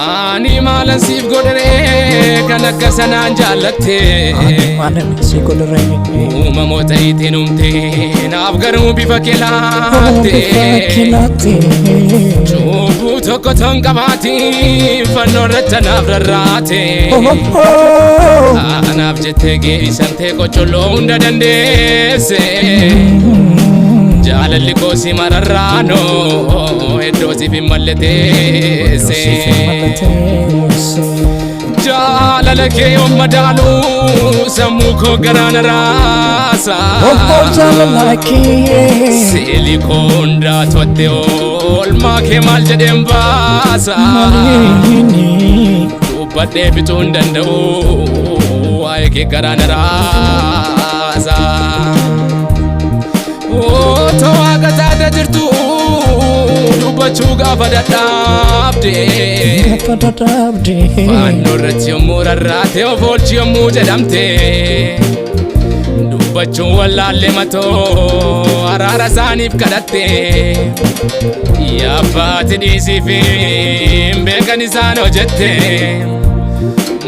Ani malan siif godhare kan akka sanaan jaallatte malan si godhare uumamoota itiin uumte naaf garuu bifa kee laatte cubbuu tokko ton qabaatiin fannoo irratti naaf rarraate anaaf jettee geessantee qocholloo hunda dandeesse jaalalli koo si mararraano iddoo siif hin malleteesse jaalala kee yoo madaalu sammuu koo garaana raasa jaalala kee seelii koo hundaa to'atte oolmaa kee maal jedheen baasa dubbadhee bituu hin danda'u waa'ee kee garaana raasa Oto aga taata jirtu dubbachuu gaafa dadhabde fannoo irratti yommuu rarraate of oolchi yommuu jedhamte dubbachuun wallaalle matoo araara isaaniif kadhatte yaabbaati dhiisiif hin beekan isaan hojjette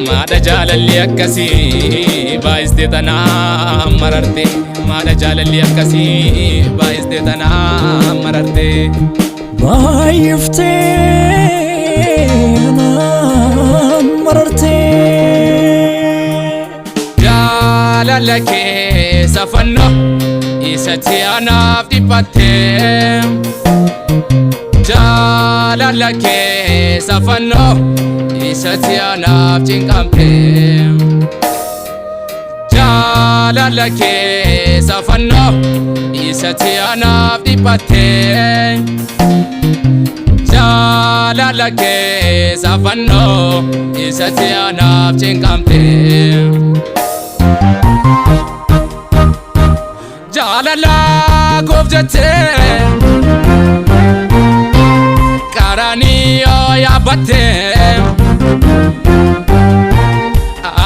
maadha jaalalli akkasii baay'iste tanaa mararte maadha jaalalli akkasii baay'iste tanaa mararte baay'ifte tanaa mararte jaalala keessa fannoo isatti anaaf dhiphatte jaalala keessa fannoo isatti anaaf cinqamte jaalala keessa fannoo isatti anaaf dhiphatte jaalala keessa fannoo isatti anaaf cinqamte jaalala koof jette qaraniyyoo yaabbatte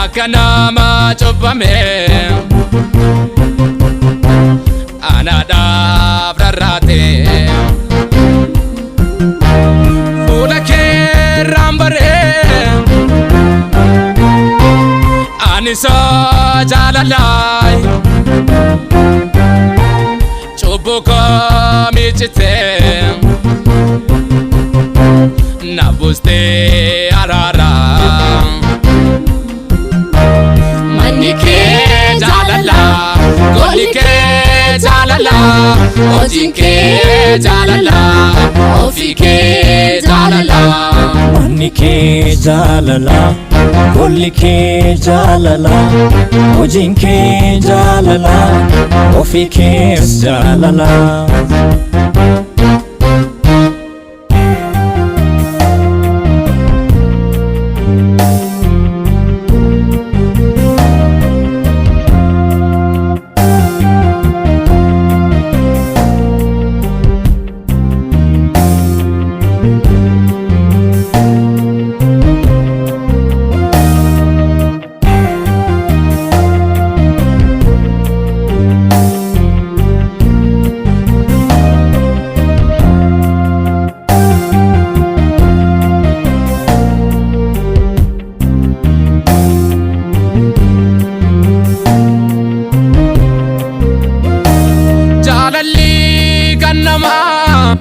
akka nama cubbame anaadhaaf rarraate fuula keerraan baree ani soo jaalalay cubbuu koo miicite na buustee araara manni kee jaalala golli kee jaalala hojiin kee jaalala ofii kee jaalala manni kee jaalala golli kee jaalala hojiin kee jaalala ofii kee jaalala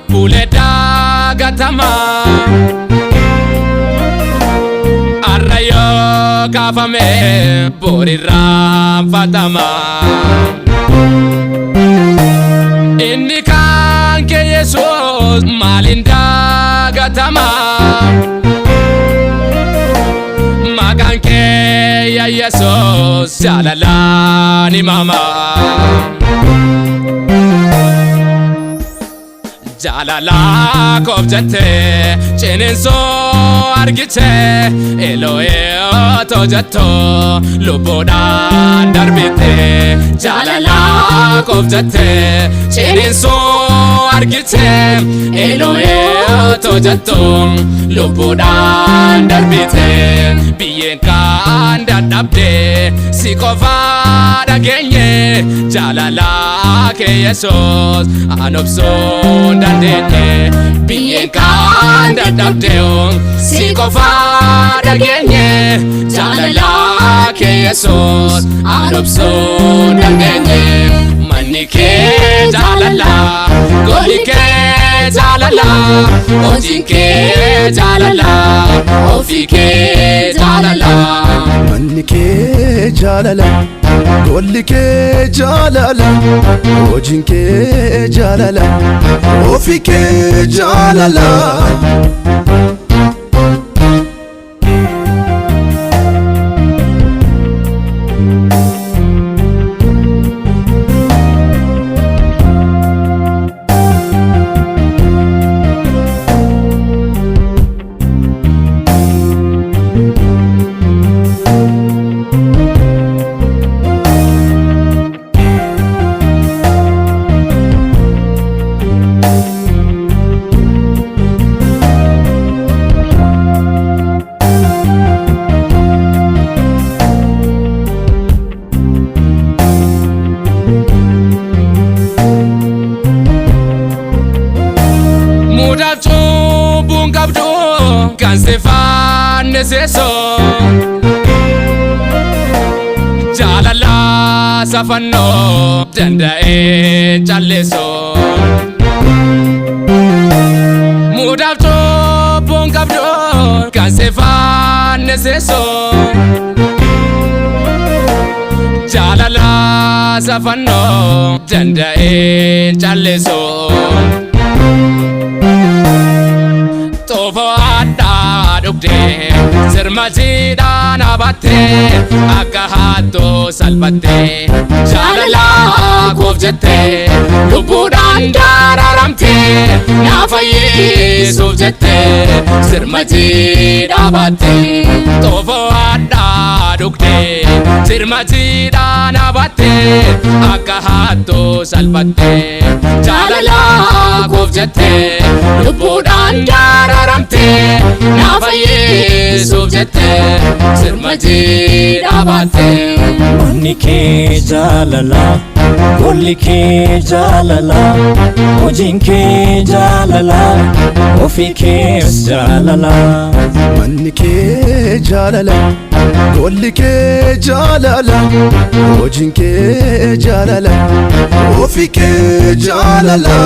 Buleda gatama arrayo kafame borira fatama inni kan ke Yesus malinda gatama magan ke ya Yesus jalalani mama jaalala koof jette ciniinsoo argite Elohee too jetto lubbuudhaan darbite jaalala koof jette ciniinsoo argite Elohee too jetto lubbuudhaan darbite biyyeen kan dadhabde si qofaa dhageenye jaalala kee Yesuus an obsuu dandeenye biyyeen kaan dadhabdee si qofaa dhageenye jaalala kee Yesuus arrabsuu dandeenye manni kee jaalala golli kee jaalala hojiin kee jaalala ofii kee jaalala manni kee jaalala golli kee jaalala hojiin kee jaalala ofii kee jaalala kan sefaanne seeso jaalala safannoo danda'ee calleeso muudhaaf cubbuun qabdu kan sefaanne seeso jaalala safannoo danda'ee calleeso dhugdee sirmachiidhaan abattee akka haattoo salphattee jaalala koof jettee lubbuudhaan daraaramtee na fayyisuuf jettee sirmachiidhaan abattee xoofoo addaa dhugdee sirmachiidhaan abattee akka haattoo salphattee jaalala koof jettee lubbuudhaan daraaramtee na fayyisuuf jettee sirmachiidhaan abattee manni kee jaalala golli kee jaalala hojiin kee jaalala ofii kees jaalala manni kee jaalala golli kee jaalala hojiin kee jaalala ofii kee jaalala